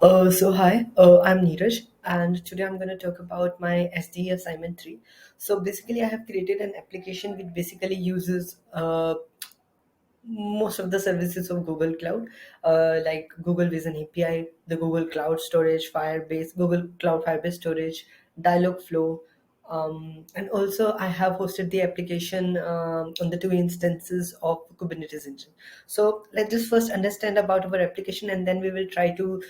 So hi, I'm Neeraj, and today I'm going to talk about my SDE assignment 3. So basically, I have created an application which basically uses most of the services of Google Cloud, like Google Vision API, the Google Cloud Storage, Firebase, Google Cloud Firebase Storage, Dialogflow, and also I have hosted the application on the two instances of Kubernetes engine. So let's just first understand about our application, and then we will try to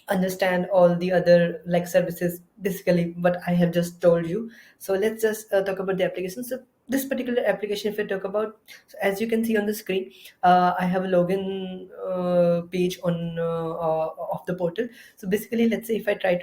understand all the other like services, basically what I have just told you. So let's just talk about the application. So this particular application, if I talk about, so as you can see on the screen, I have a login page on of the portal. So basically, let's say if I try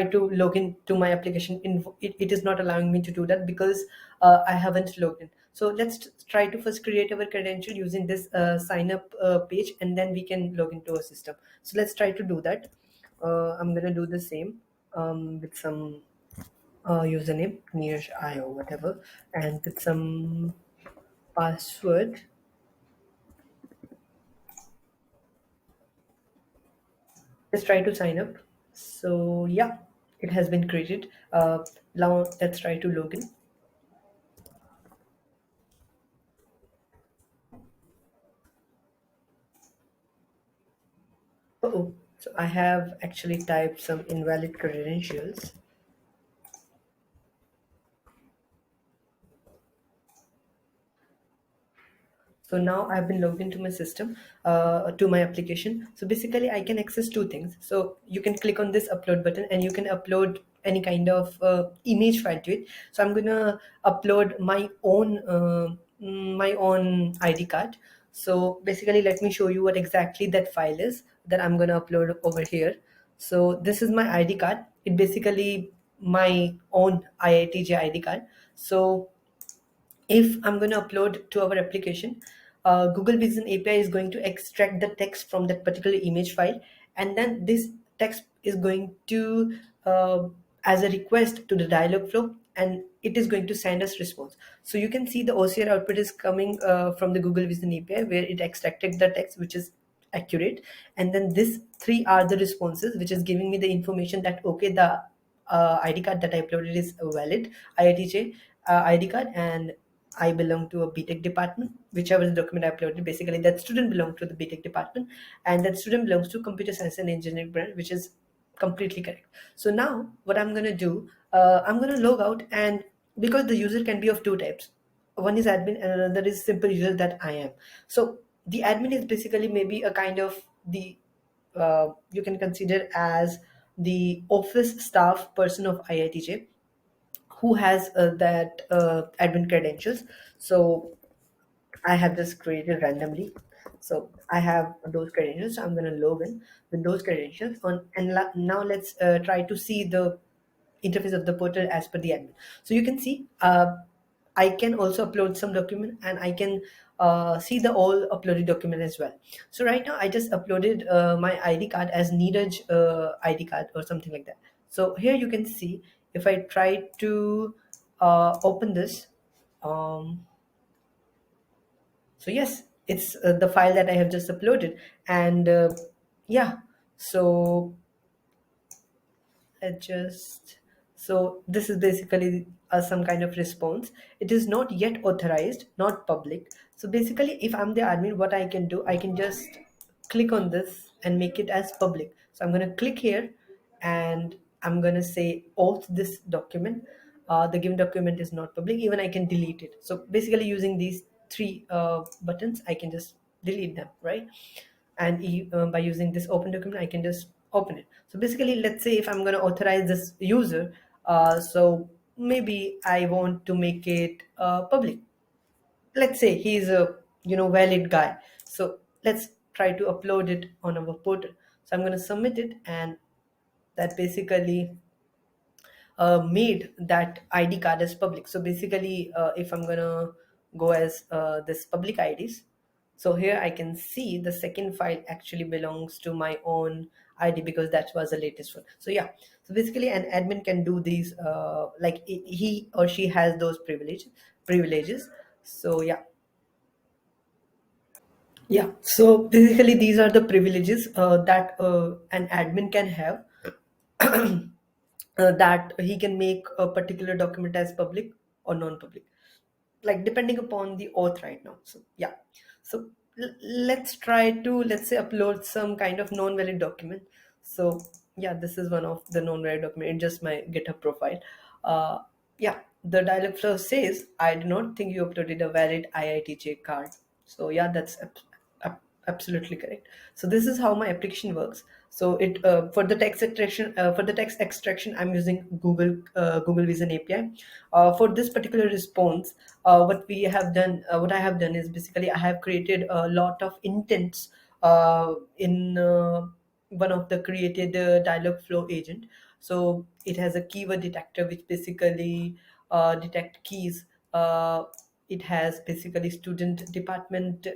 to log in to my application, it is not allowing me to do that because I haven't logged in. So let's try to first create our credential using this sign up page, and then we can log into our system. So let's try to do that. I'm gonna do the same with some username nearsh io whatever, and with some password. Let's try to sign up. So yeah, it has been created. Now let's try to log in. Oh, so I have actually typed some invalid credentials. So now I've been logged into my system, to my application. So basically, I can access two things. So you can click on this upload button, and you can upload any kind of image file to it. So I'm gonna upload my own ID card. So basically, let me show you what exactly that file is that I'm gonna upload over here. So this is my ID card. It basically my own IITJ ID card. So if I'm going to upload to our application, Google Vision API is going to extract the text from that particular image file, and then this text is going to as a request to the Dialogflow, and it is going to send us response. So you can see the OCR output is coming from the Google Vision API, where it extracted the text, which is accurate, and then this three are the responses, which is giving me the information that okay, the ID card that I uploaded is valid IITJ ID card, and I belong to a BTech department, whichever the document I uploaded. Basically, that student belongs to the BTech department, and that student belongs to computer science and engineering branch, which is completely correct. So now, what I'm gonna do, I'm gonna log out, and because the user can be of two types, one is admin, and another is simple user that I am. So the admin is basically maybe a kind of the you can consider as the office staff person of IITJ who has that admin credentials. So I have just created randomly. So I have those credentials. So I'm going to log in with those credentials on, and now let's try to see the interface of the portal as per the admin. So you can see I can also upload some document, and I can see the all uploaded document as well. So right now I just uploaded my ID card as Neeraj ID card or something like that. So here you can see if I try to open this, um, so yes, it's the file that I have just uploaded, and yeah, so adjust. So this is basically some kind of response. It is not yet authorized, not public. So basically, if I'm the admin, what I can do, I can just click on this and make it as public. So I'm going to click here, and I'm going to say auth this document. The given document is not public. Even I can delete it. So basically, using these three buttons, I can just delete them, right? And by using this open document, I can just open it. So basically, let's say if I'm going to authorize this user, so maybe I want to make it public. Let's say he's a valid guy. So let's try to upload it on our portal. So I'm going to submit it, and that basically made that ID card as public. So basically, if I'm gonna go as this public IDs, so here I can see the second file actually belongs to my own ID because that was the latest one. So yeah, so basically an admin can do these like he or she has those privileges. So yeah, Yeah, so basically these are the privileges that an admin can have, that he can make a particular document as public or non-public, like depending upon the auth right now. So yeah, so let's try to, let's say, upload some kind of non-valid document. So yeah, this is one of the non-valid document in just my GitHub profile. uh, yeah, the dialog flow says, I do not think you uploaded a valid IITJ card. So yeah, that's absolutely correct. So this is how my application works. So it for the text extraction, I'm using Google Vision API. For this particular response, what I have done is basically I have created a lot of intents in one of the created dialog flow agent. So it has a keyword detector which basically detect keys. It has basically student department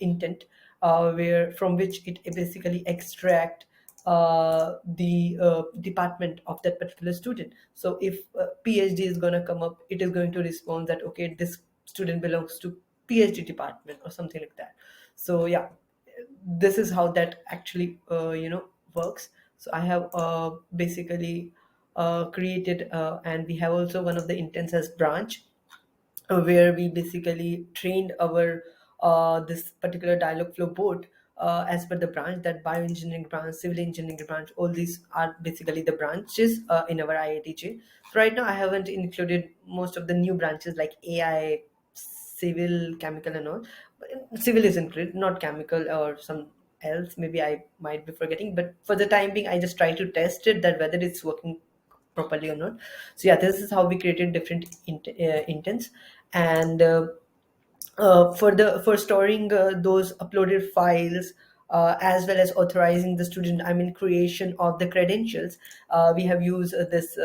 intent, where from which it basically extract the department of that particular student. So if PhD is going to come up, it is going to respond that okay, this student belongs to PhD department or something like that. So yeah, this is how that actually works. So I have basically created, and we have also one of the intents as branch, where we basically trained our this particular dialog flow board as per the branch, that bioengineering branch, civil engineering branch, all these are basically the branches in our IITJ. So right now I haven't included most of the new branches like AI, civil, chemical and all. But civil is included, not chemical or some else, maybe I might be forgetting, but for the time being I just try to test it that whether it's working properly or not. So yeah, this is how we created different intents. And for storing those uploaded files, as well as authorizing the student, I mean creation of the credentials, we have used this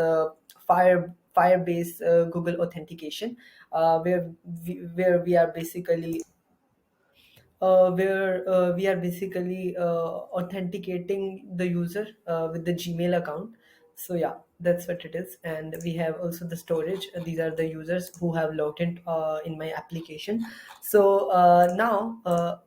Firebase Google authentication, where we are basically authenticating the user with the Gmail account. So yeah, that's what it is. And we have also the storage. These are the users who have logged in my application. So now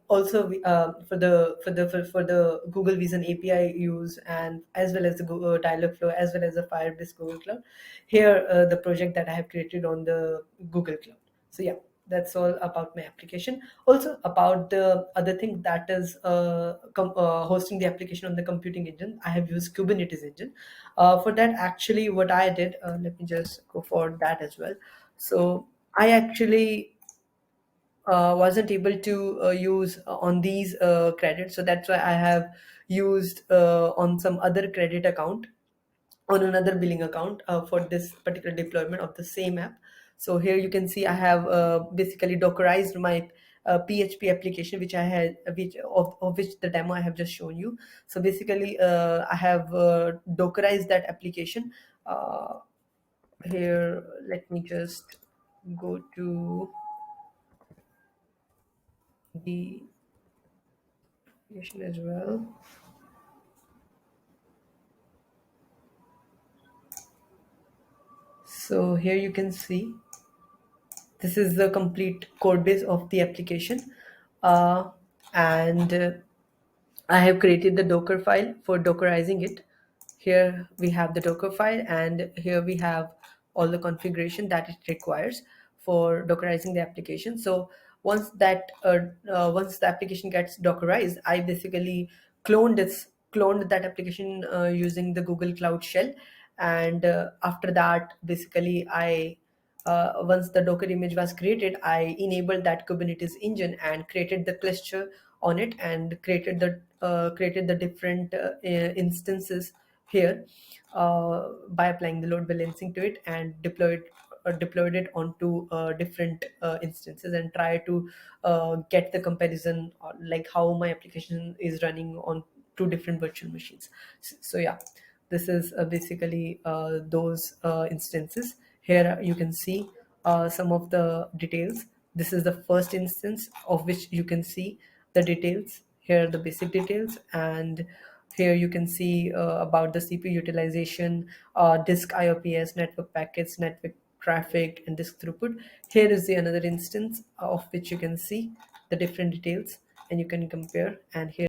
also for the Google Vision API use, and as well as the Google Dialogflow, as well as the Firebase Google Cloud. Here the project that I have created on the Google Cloud. So yeah, that's all about my application. Also about the other thing, that is hosting the application on the computing engine, I have used Kubernetes engine. For that, actually what I did, let me just go for that as well. So I actually wasn't able to use on these credits, so that's why I have used on some other credit account, on another billing account for this particular deployment of the same app. So here you can see I have basically Dockerized my PHP application, which I had, of which the demo I have just shown you. So basically, I have Dockerized that application. Here, let me just go to the application as well. So here you can see this is the complete code base of the application, uh, and I have created the Docker file for Dockerizing it. Here we have the Docker file, and here we have all the configuration that it requires for Dockerizing the application. So once the application gets Dockerized, I basically cloned that application using the Google Cloud Shell, and after that, basically I once the Docker image was created, I enabled that Kubernetes engine and created the cluster on it, and created the different instances here by applying the load balancing to it, and deployed it onto different instances, and try to get the comparison, like how my application is running on two different virtual machines. So yeah, this is basically those instances. Here you can see some of the details. This is the first instance of which you can see the details. Here are the basic details, and here you can see about the CPU utilization, disk IOPS, network packets, network traffic, and disk throughput. Here is the another instance of which you can see the different details. and you can compare. And here